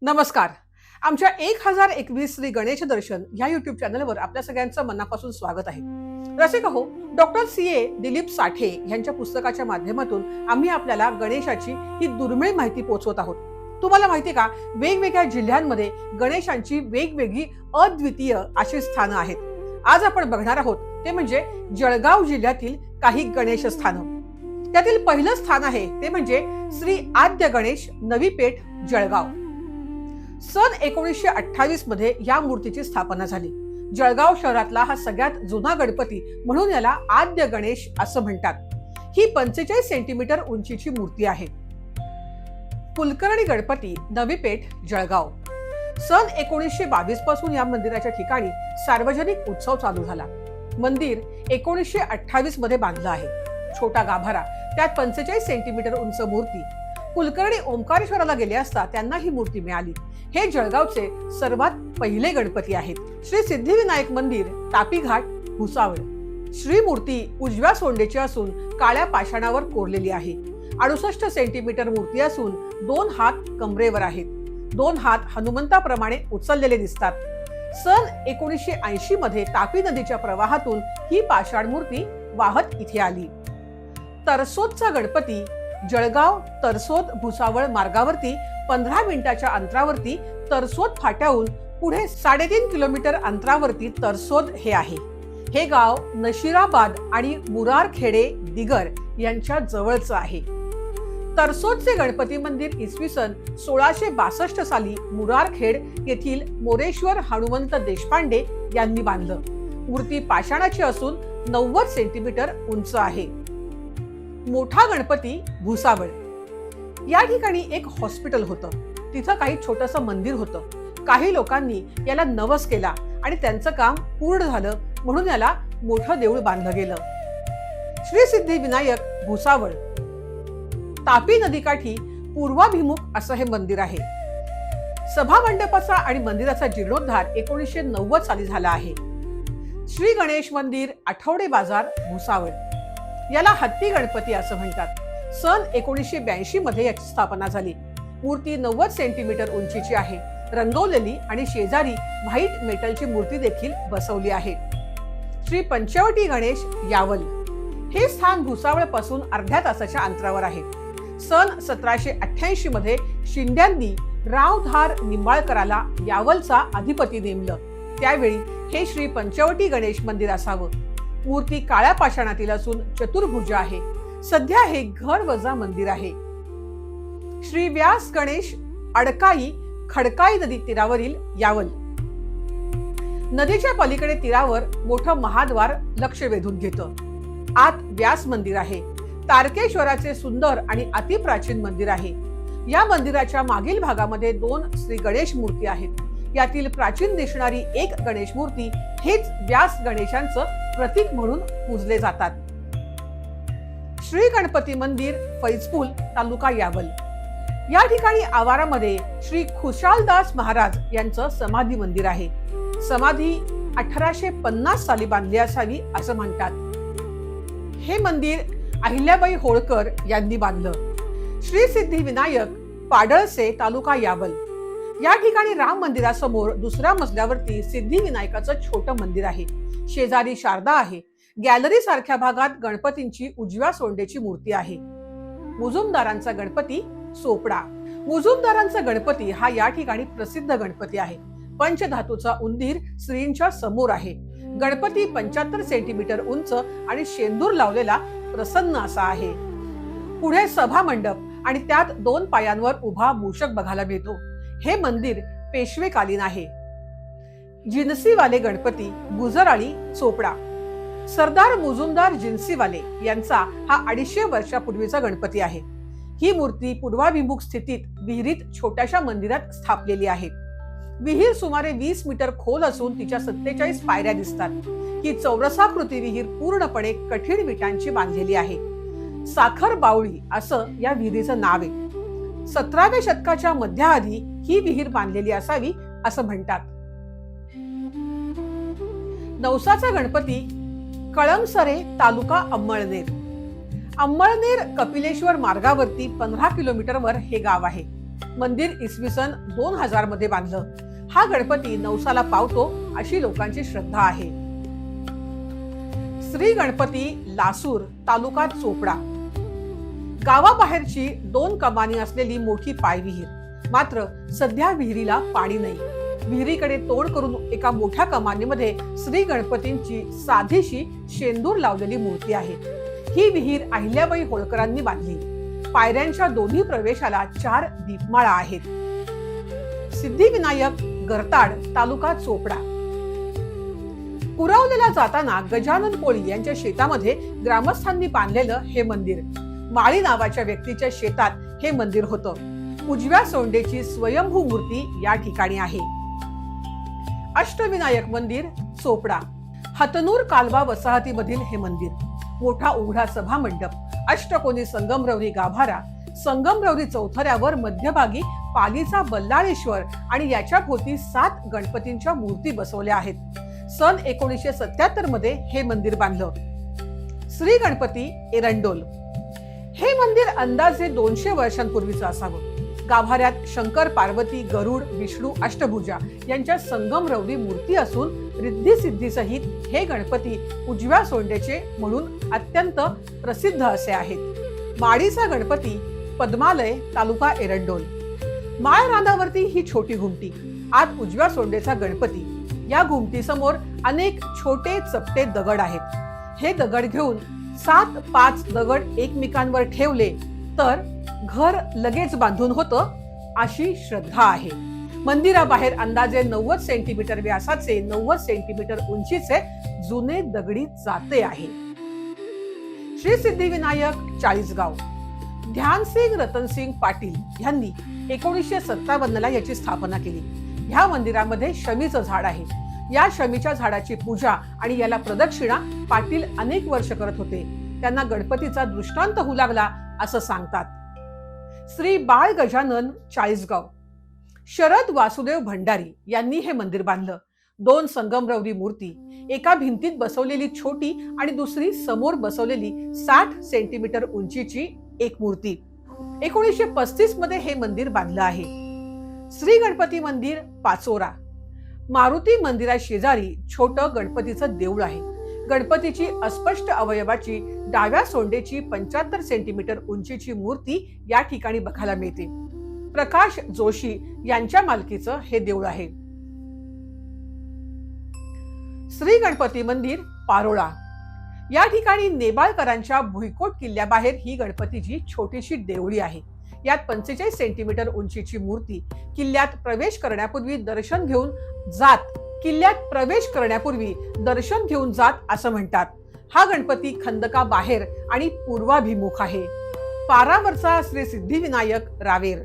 नमस्कार. आमच्या 1021 श्री गणेश दर्शन या युट्यूब चॅनलवर आपल्या सगळ्यांचं मनापासून स्वागत आहे. रसिक हो, डॉक्टर CA दिलीप साठे यांच्या पुस्तकाच्या माध्यमातून आम्ही आपल्याला गणेशाची ही दुर्मिळ माहिती पोहोचवत आहोत. तुम्हाला माहिती का, वेगवेगळ्या जिल्ह्यांमध्ये गणेशांची वेगवेगळी अद्वितीय अशी स्थानं आहेत. आज आपण बघणार आहोत ते म्हणजे जळगाव जिल्ह्यातील काही गणेश स्थानं. त्यातील पहिलं स्थान आहे ते म्हणजे श्री आद्य गणेश नवी पेठ जळगाव. सन 1928 मध्ये या मूर्तीची स्थापना झाली. जळगाव शहरातला हा सगळ्यात जुना गणपती म्हणून याला आद्य गणेश असं म्हणतात. ही 45 सेंटीमीटर उंचीची मूर्ती आहे. कुलकर्णी गणपती नवी पेठ जळगाव. सन 1922 पासून या मंदिराच्या ठिकाणी सार्वजनिक उत्सव चालू झाला. मंदिर 1928 मध्ये बांधलं आहे. छोटा गाभारा, त्यात 45 सेंटीमीटर उंच मूर्ती. कुलकर्णी ओंकारेश्वराला गेले असता त्यांना ही मूर्ती मिळाली. हे जळगावचे सर्वात पहिले गणपती आहेत. श्री सिद्धिविनायक मंदिर तापी घाट भुसावळ. श्री मूर्ती उजव्या सोंडेची असून काळ्या पाषाणावर कोरलेली आहे. 68 सेंटीमीटर मूर्ती असून 2 हात कमरेवर आहेत. 2 हात हनुमंताप्रमाणे उचललेले दिसतात. सन 1980 मध्ये तापी नदीच्या प्रवाहातून ही पाषाण मूर्ती वाहत इथे आली. तरसोदचा गणपती जळगाव तरसोद भुसावळ मार्गावरती 15 मिनिटाच्या अंतरावरती तरसोद फाट्याहून पुढे 3.5 किलोमीटर अंतरावरती तरसोद हे आहे. हे गाव नशिराबाद आणि मुरारखेडे दिगर यांच्या जवळचं आहे. तरसोदचे गणपती मंदिर इसवी सन 1662 साली मुरारखेड येथील मोरेश्वर हनुमंत देशपांडे यांनी बांधलं. मूर्ती पाषाणाची असून 90 सेंटीमीटर उंच आहे. मोठा गणपती भुसावळ. या ठिकाणी एक हॉस्पिटल होतं. तिथं काही छोटंसं मंदिर होतं. काही लोकांनी याला नवस केला आणि त्यांचं काम पूर्ण झालं म्हणून याला मोठं देऊळ बांधलं गेलं. श्री सिद्धिविनायक भुसावळ. तापी नदीकाठी पूर्वाभिमुख असं हे मंदिर आहे. सभा मंडपाचा आणि मंदिराचा जीर्णोद्धार 1990 साली झाला आहे. श्री गणेश मंदिर आठवडे बाजार भुसावळ. याला हत्ती गणपती असं म्हणतात. सन 1982 मध्ये याची स्थापना झाली. मूर्ती 90 सेंटीमीटर उंचीची आहे. रंगवलेली आणि शेजारी व्हाईट मेटलची मूर्ती देखील बसवली आहे. श्री पंचवटी गणेश यावल. हे स्थान भुसावळ पासून अर्ध्या तासाच्या अंतरावर आहे. सन 1788 मध्ये शिंद्यांनी रावधार निंबाळकराला यावलचा अधिपती नेमलं. त्यावेळी हे श्री पंचवटी गणेश मंदिर असावं. मूर्ती काळ्या पाषाणातील असून चतुर्भुज आहे. सध्या हे घर वजा मंदिर आहे. श्री व्यास गणेश अडकाई खडकाई नदी तीरावरील यावल. नदीच्या पलीकडे तीरावर मोठं महाद्वार लक्ष वेधून घेतं. आत व्यास मंदिर आहे. तारकेश्वराचे सुंदर आणि अतिप्राचीन मंदिर आहे. या मंदिराच्या मागील भागामध्ये 2 श्री गणेश मूर्ती आहेत. यातील प्राचीन दिसणारी एक गणेश मूर्ती हेच व्यास गणेशांचं प्रतीक म्हणून पूजले जातात. श्री गणपती मंदिर फैजपूल तालुका यावल. या ठिकाणी आवारामध्ये श्री खुशालदास महाराज यांचं समाधी मंदिर आहे. समाधी 1850 साली बांधली असावी असं म्हणतात. हे मंदिर अहिल्याबाई होळकर यांनी बांधलं. श्री सिद्धिविनायक पाडळसे तालुका यावल. या ठिकाणी राम मंदिरासमोर दुसऱ्या मजल्यावरती सिद्धिविनायकाचं छोटं मंदिर आहे. शेजारी शारदा आहे. गॅलरी सारख्या भागात गणपतींची उजव्या सोंडेची मूर्ती आहे. मुजुमदारांचा गणपती सोपडा. मुजुमदारांचा गणपती हा या ठिकाणी प्रसिद्ध गणपती आहे. पंचधातूचा उंदीर श्रींच्या समोर आहे. गणपती 75 सेंटीमीटर उंच आणि शेंदूर लावलेला प्रसन्न असा आहे. पुढे सभा मंडप आणि त्यात 2 पायांवर उभा मूषक बघायला मिळतो. हे मंदिर पेशवेकालीन आहे. जिन्सीवाले गणपती गुजराळी चोपडा. सरदार मुजुमदार जिन्सीवाले यांचा हा 250 वर्षापूर्वीचा गणपती आहे. ही मूर्ती पूर्वाभिमुख स्थितीत विहिरीत छोट्याशा मंदिरात स्थापलेली आहे. विहीर सुमारे 20 मीटर खोल असून तिच्या 47 पायऱ्या दिसतात. ही चौरसाकृती विहीर पूर्णपणे कठीण विटांची बांधलेली आहे. साखर बावळी असं या विहिरीचं नाव आहे. 17व्या शतकाच्या मध्याआधी ही विहीर बांधलेली असावी असं म्हणतात. नवसाचा गणपती कळमसरे तालुका अंमळनेर. अंमळनेर कपिलेश्वर मार्गावरती 15 किलोमीटरवर हे गाव आहे. मंदिर इसवी सन 2000 मध्ये बांधलं. हा गणपती नवसाला पावतो अशी लोकांची श्रद्धा आहे. श्री गणपती लासूर, तालुका चोपडा. गावाबाहेरची 2 कमानी असलेली मोठी पायविहीर. मात्र सध्या विहिरीला पाणी नाही. विहिरीकडे तोंड करून एका मोठ्या कमानीमध्ये श्री गणपतींची साधीशी शेंदूर लावलेली मूर्ती आहे. ही विहीर अहिल्याबाई होळकरांनी बांधली. पायऱ्यांच्या दोन्ही प्रवेशाला 4 दीपमाळा आहेत. सिद्धिविनायक, गरताड, तालुका चोपडा. पुरवलेला जाताना गजानन कोळी यांच्या शेतामध्ये ग्रामस्थांनी बांधलेलं हे मंदिर. माळी नावाच्या व्यक्तीच्या शेतात हे मंदिर होतं. उजव्या सोंडेची स्वयंभू मूर्ती या ठिकाणी आहे. अष्टविनायक मंदिर, चोपडा. हतनूर कालवा वसाहतीमधील हे मंदिर. मोठा उघडा सभा मंडप, अष्टकोनी संगमरवरी गाभारा, संगमरवरी चौथऱ्यावर मध्यभागी पालीचा बल्लाळेश्वर आणि याच्या भोवती 7 गणपतींच्या मूर्ती बसवल्या आहेत. सन 1977 मध्ये हे मंदिर बांधलं. श्री गणपती, एरंडोल. हे मंदिर अंदाजे 200 वर्षांपूर्वीचं असावं. गाभाऱ्यात शंकर, पार्वती, गरुड, विष्णू, अष्टभुजा यांच्या संगमरवरी मूर्ती असून रिद्धी सिद्धी सहित हे गणपती उजव्या सोंडेचे म्हणून अत्यंत प्रसिद्ध असे आहेत. माळीचा गणपती, पद्मालय, तालुका एरंडोल. माळ रानावरती ही छोटी घुमटी. आत उजव्या सोंडेचा गणपती. या घुमटी समोर अनेक छोटे चपटे दगड आहेत. हे दगड घेऊन 7-5 दगड एकमेकांवर ठेवले तर घर लगेच बांधून होतं अशी श्रद्धा आहे. मंदिराबाहेर अंदाजे 90 सेंटीमीटर व्यासाचे, 90 सेंटीमीटर उंचीचे जुने दगडी जाते आहे. श्री सिद्धिविनायक, चाळीसगाव. ध्यानसिंग रतनसिंग पाटील यांनी 1957 ला याची स्थापना केली. ह्या मंदिरामध्ये शमीचं झाड आहे. या शमीच्या झाडाची पूजा आणि याला प्रदक्षिणा पाटील अनेक वर्ष करत होते. त्यांना गणपतीचा दृष्टांत होऊ लागला असं सांगतात. श्री बाळ गजानन, चाळीसगाव. शरद वासुदेव भंडारी यांनी हे मंदिर बांधलं. 2 संगमरवरी मूर्ती, एका भिंतीत बसवलेली छोटी आणि दुसरी समोर बसवलेली 60 सेंटीमीटर उंचीची एक मूर्ती. 1935 मध्ये हे मंदिर बांधलं आहे. श्री गणपती मंदिर, पाचोरा. मारुती मंदिरा शेजारी छोटं गणपतीचं देऊळ आहे. गणपतीची अस्पष्ट अवयवाची डाव्या सोंडेची 75 सेंटीमीटर उंचीची मूर्ती या ठिकाणी बघायला मिळते. प्रकाश जोशी यांच्या मालकीचं हे देऊळ आहे. श्री गणपती मंदिर, पारोळा. या ठिकाणी नेबाळकरांच्या भुईकोट किल्ल्याबाहेर ही गणपतीची छोटीशी देवळी आहे. यात 45 सेंटीमीटर उंचीची मूर्ती. किल्ल्यात प्रवेश करण्यापूर्वी दर्शन घेऊन जात असं म्हणतात. हा गणपती खंदकाबाहेर आणि पूर्वाभिमुख आहे. पारावरचा श्री सिद्धिविनायक, रावेर.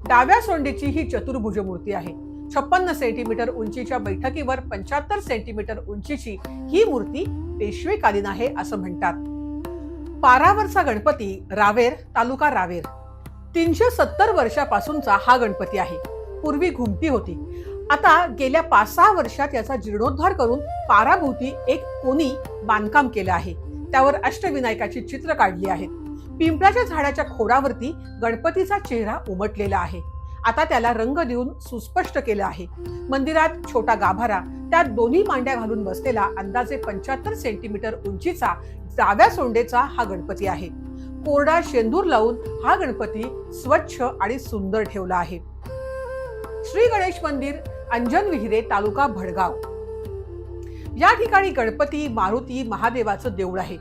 डाव्या सोंडेची ही चतुर्भुज मूर्ती आहे. 56 सेंटीमीटर उंचीच्या बैठकीवर 75 सेंटीमीटर उंचीची ही मूर्ती पेशवेकालीन आहे असं म्हणतात. पारावरचा गणपती, रावेर, तालुका रावेर. 370 वर्षापासूनचा हा गणपती आहे. पूर्वी घुमटी होती. आता गेल्या 5-6 वर्षात याचा जीर्णोद्धार करून पाराभोवती एक कोनी बांधकाम केलं आहे. त्यावर अष्टविनायकाची चित्र काढली आहेत. पिंपळाच्या झाडाच्या खोडावरती गणपतीचा चेहरा उमटलेला आहे. आता त्याला रंग देऊन सुस्पष्ट केलं आहे. मंदिरात छोटा गाभारा, त्यात दोन्ही मांड्या घालून बसलेला अंदाजे 75 सेंटीमीटर उंचीचा डाव्या सोंडेचा हा गणपती आहे. कोरडा शेंदूर लावून हा गणपती स्वच्छ आणि सुंदर ठेवला आहे. श्री गणेश मंदिर, अंजन विहिरे, तालुका भडगाव. या ठिकाणी गणपती, मारुती, महादेवाचं देऊळ आहे.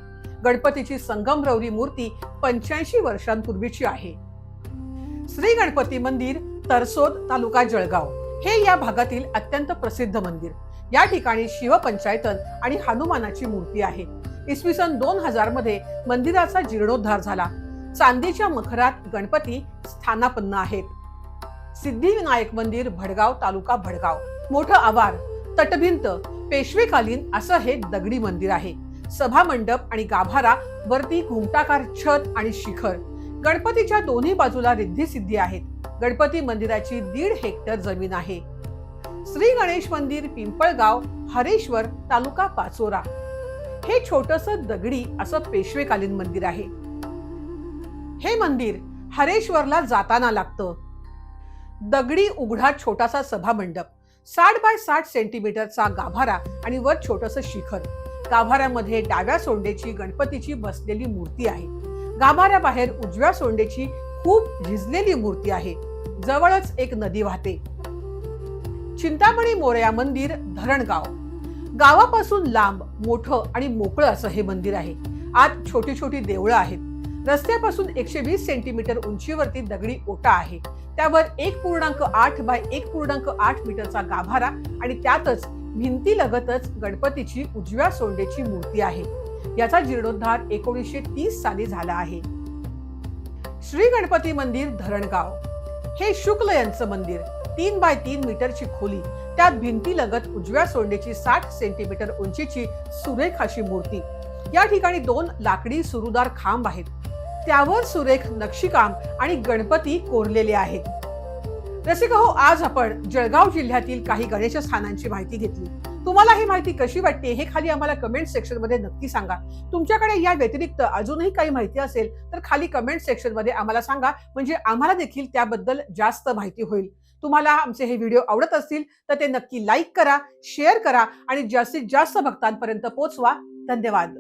गणपतीची संगमरवरी मूर्ती 85 वर्षांपूर्वीची आहे. श्री गणपती मंदिर, तरसोद, तालुका जळगाव. हे या भागातील अत्यंत प्रसिद्ध मंदिर. या ठिकाणी शिवपंचायतन आणि हनुमानाची मूर्ती आहे. इसवी सन 2000 मध्ये मंदिराचा जीर्णोद्धार झाला. चांदीच्या मखरात गणपती स्थानापन्न आहेत. सिद्धिविनायक मंदिर, भडगाव, तालुका भडगाव. मोठं आवार, तटभिंत, पेशवेकालीन असं हे दगडी मंदिर आहे. सभा मंडप आणि गाभारा, वरती घुमटाकार छत आणि शिखर. गणपतीच्या दोन्ही बाजूला रिद्धी सिद्धी आहेत. गणपती मंदिराची 1.5 हेक्टर जमीन आहे. श्री गणेश मंदिर, पिंपळगाव, हरेश्वर, तालुका पाचोरा. हे छोटस दगडी असं पेशवेकालीन मंदिर आहे. हे मंदिर हरेश्वरला जाताना लागतं. दगडी उघडा छोटासा सभामंडप, 60 बाय 60 सेंटीमीटरचा गाभारा आणि वर छोटस शिखर. गाभाऱ्यामध्ये डाव्या सोंडेची गणपतीची बसलेली मूर्ती आहे. गाभाऱ्याबाहेर उजव्या सोंडेची खूप झिजलेली मूर्ती आहे. जवळच एक नदी वाहते. चिंतामणी मोरया मंदिर, धरणगाव. गावापासून लांब, मोठं आणि मोकळं असं हे मंदिर आहे. आत छोटी छोटी देवळं आहेत. रस्त्यापासून 120 सेंटीमीटर उंचीवरती दगडी ओटा आहे. त्यावर 1.8 बाय 1.8 मीटरचा गाभारा आणि त्यातच भिंतीलगतच गणपतीची उजव्या सोंडेची मूर्ती आहे. याचा जीर्णोद्धार 1930 साली झाला आहे. श्री गणपती मंदिर, धरणगाव. हे शुक्ल यांचं मंदिर. 3 बाय 3 मीटरची खोली, त्यात भिंतीलगत उजव्या सोंडेची 60 सेंटीमीटर उंचीची सुरेख अशी मूर्ती. या ठिकाणी 2 लाकडी सुरुदार खांब आहेत. त्यावर सुरेख नक्षीकाम आणि गणपती कोरलेले आहेत. रसिको, आज आपण जळगाव जिल्ह्यातील काही गणेश स्थानांची माहिती घेतली. तुम्हाला ही माहिती कशी वाटते हे खाली आम्हाला कमेंट सेक्शन मध्ये नक्की सांगा. तुमच्याकडे या व्यतिरिक्त अजूनही काही माहिती असेल तर खाली कमेंट सेक्शन मध्ये आम्हाला सांगा, म्हणजे आम्हाला देखील त्याबद्दल जास्त माहिती होईल. तुम्हाला आमचे हे व्हिडिओ आवडत असतील तर ते नक्की लाईक करा, शेअर करा आणि जास्तीत जास्त भक्तांपर्यंत पोहोचवा. धन्यवाद.